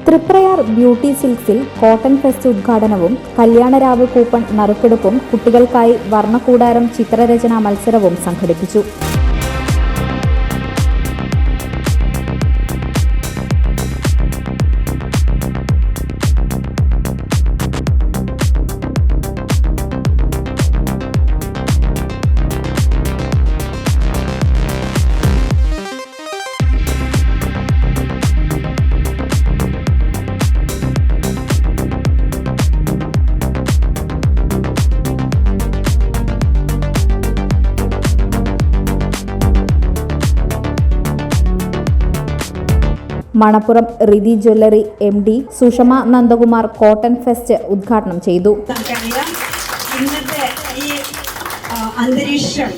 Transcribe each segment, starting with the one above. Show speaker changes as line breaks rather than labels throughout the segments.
Triprayar beauty സിൽക്സിൽ cotton fest ഉദ്ഘാടനവും കല്യാണരാവ് coupon നറുക്കെടുപ്പും കുട്ടികൾക്കായി വർണ്ണക്കൂടാരം ചിത്രരചനാ മത്സരവും സംഘടിപ്പിച്ചു. Manappuram Riti jewellery MD Sushma Nandakumar cotton fest ഉദ്ഘാടനം ചെയ്തു.
ഇന്നത്തെ ഈ അന്തരീക്ഷം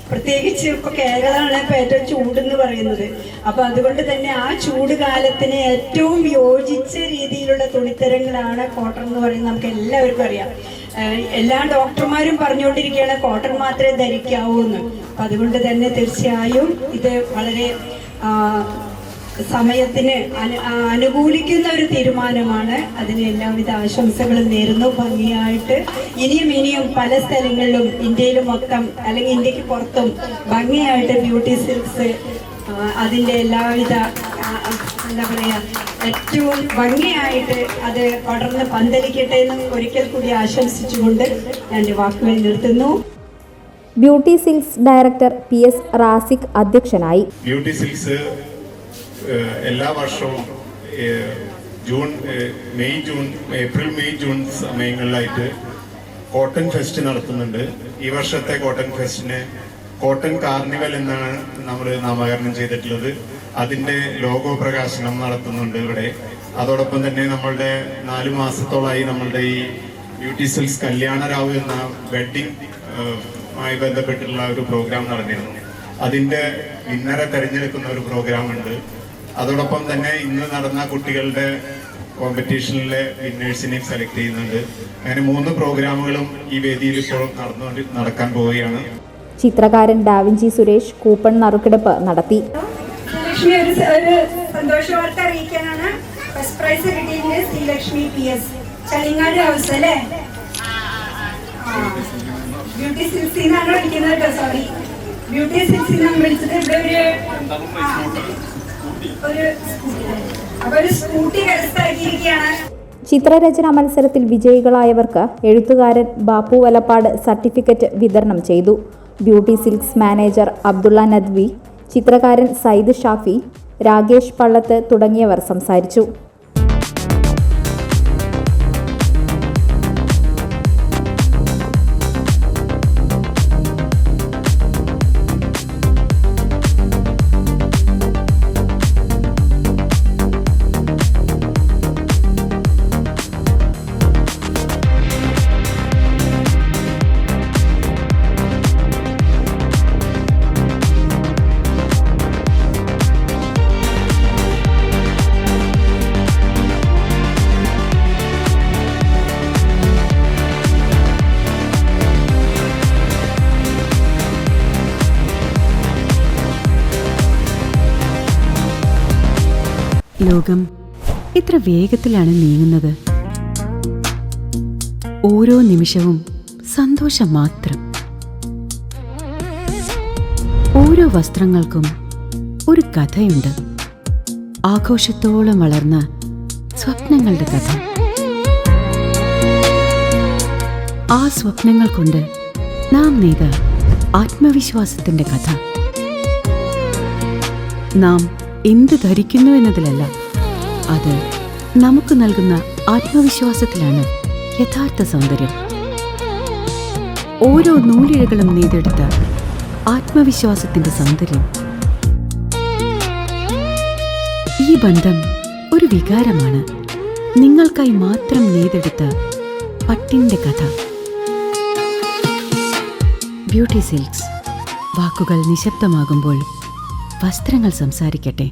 പ്രത്യേകിച്ച് ഇപ്പൊ കേരളമാണ് ഇപ്പൊ ഏറ്റവും ചൂടെന്ന് പറയുന്നത്. അപ്പൊ അതുകൊണ്ട് തന്നെ ആ ചൂട് കാലത്തിന് ഏറ്റവും യോജിച്ച രീതിയിലുള്ള തുണിത്തരങ്ങളാണ് കോട്ടൺ എന്ന് പറയുന്നത്. നമുക്ക് എല്ലാവർക്കും അറിയാം. എല്ലാ ഡോക്ടർമാരും പറഞ്ഞുകൊണ്ടിരിക്കുകയാണ് കോട്ടൺ മാത്രമേ ധരിക്കാവൂ എന്ന്. അപ്പൊ അതുകൊണ്ട് തന്നെ തീർച്ചയായും ഇത് വളരെ സമയത്തിന് അനുകൂലിക്കുന്ന ഒരു തീരുമാനമാണ്. അതിന് എല്ലാവിധ ആശംസകളും നേരുന്നു. ഭംഗിയായിട്ട് ഇനിയും പല സ്ഥലങ്ങളിലും ഇന്ത്യയിലും മൊത്തം അല്ലെങ്കിൽ ഇന്ത്യക്ക് പുറത്തും ഭംഗിയായിട്ട് ബ്യൂട്ടി സിൽക്സ് അതിൻ്റെ എല്ലാവിധ എന്താ പറയുക ഏറ്റവും ഭംഗിയായിട്ട് അത് പടർന്ന് പന്തലിക്കട്ടെ എന്ന് ഒരിക്കൽ കൂടി ആശംസിച്ചുകൊണ്ട് ഞാൻ വാക്കുകൾ നിർത്തുന്നു.
Beauty silks director PS Rasiq അധ്യക്ഷനായി.
ബ്യൂട്ടി സിൽക്സ് എല്ലാ വർഷവും ഏപ്രിൽ മെയ് ജൂൺ സമയങ്ങളിലായിട്ട് കോട്ടൺ ഫെസ്റ്റ് നടത്തുന്നുണ്ട്. ഈ വർഷത്തെ കോട്ടൺ ഫെസ്റ്റിനെ കോട്ടൺ കാർണിവൽ എന്നാണ് നമ്മൾ നാമകരണം ചെയ്തിട്ടുള്ളത്. അതിൻ്റെ ലോഗോ പ്രകാശനം നടത്തുന്നുണ്ട് ഇവിടെ. അതോടൊപ്പം തന്നെ നമ്മളുടെ 4 മാസത്തോളമായി നമ്മളുടെ ഈ ബ്യൂട്ടി സിൽക്സ് കല്യാണരാവ് എന്ന വെഡ്ഡിംഗ് മായി ബന്ധപ്പെട്ടുള്ള ഒരു പ്രോഗ്രാം നടന്നിരുന്നു. അതിൻ്റെ വിന്നറെ തിരഞ്ഞെടുക്കുന്ന ഒരു പ്രോഗ്രാം ഉണ്ട്. അതോടൊപ്പം തന്നെ ഇന്ന് നടന്ന കുട്ടികളുടെ കോമ്പറ്റീഷനിലെ വിന്നേഴ്സിനെയും സെലക്ട് ചെയ്യുന്നുണ്ട്. അങ്ങനെ 3 പ്രോഗ്രാമുകളും ഈ വേദിയിൽ ഇപ്പോൾ നടക്കാൻ പോവുകയാണ്.
ചിത്രകാരൻ ഡാവിഞ്ചി സുരേഷ് കൂപ്പൺ നറുക്കെടുപ്പ് നടത്തി.
ഒരു സന്തോഷ വാർത്ത അറിയിക്കാനാണ്. ഫസ്റ്റ് പ്രൈസ് കിട്ടിയത് ശ്രീലക്ഷ്മി PS ചളിങ്ങാട് ഹൗസ് അല്ലേ? ബ്യൂട്ടി സിൽക്സിൽ നിന്നാണ് വിളിക്കുന്നത് കേട്ടോ. സോറി, ബ്യൂട്ടി സിൽക്സിൽ നിന്നാണ് വിളിച്ചത്. ഇവിടെ ഒരു സ്കൂട്ടി കരസ്ഥമാക്കിയിരിക്കുകയാണ്.
ചിത്രരചനാ മത്സരത്തിൽ വിജയികളായവർക്ക് എഴുത്തുകാരൻ ബാപ്പു വലപ്പാട് സർട്ടിഫിക്കറ്റ് വിതരണം ചെയ്തു. Beauty Silks manager Abdulla Nadvi, ചിത്രകാരൻ സയ്യിദ് ഷാഫി, രാകേഷ് പള്ളത്ത് തുടങ്ങിയവർ സംസാരിച്ചു.
ലോകം എത്ര വേഗത്തിലാണ് നീങ്ങുന്നത്. ഓരോ നിമിഷവും സന്തോഷം മാത്രം. ഓരോ വസ്ത്രങ്ങൾക്കും ഒരു കഥയുണ്ട്. ആഘോഷത്തോളം വളർന്ന സ്വപ്നങ്ങളുടെ കഥ. ആ സ്വപ്നങ്ങൾ കൊണ്ട് നാം നെയ്ത ആത്മവിശ്വാസത്തിന്റെ കഥ. നാം എന്ത് ധരിക്കുന്നു എന്നതിലല്ല, അത് നമുക്ക് നൽകുന്ന ആത്മവിശ്വാസത്തിലാണ് യഥാർത്ഥ സൗന്ദര്യം. ഓരോ നൂലിഴകളും നെയ്തെടുത്ത ആത്മവിശ്വാസത്തിന്റെ സൗന്ദര്യം. ഈ ബന്ധം ഒരു വികാരമാണ്. നിങ്ങൾക്കായി മാത്രം നെയ്തെടുത്ത പട്ടിന്റെ കഥ. Beauty silks. വാക്കുകൾ നിശബ്ദമാകുമ്പോൾ വസ്ത്രങ്ങൾ സംസാരിക്കട്ടെ.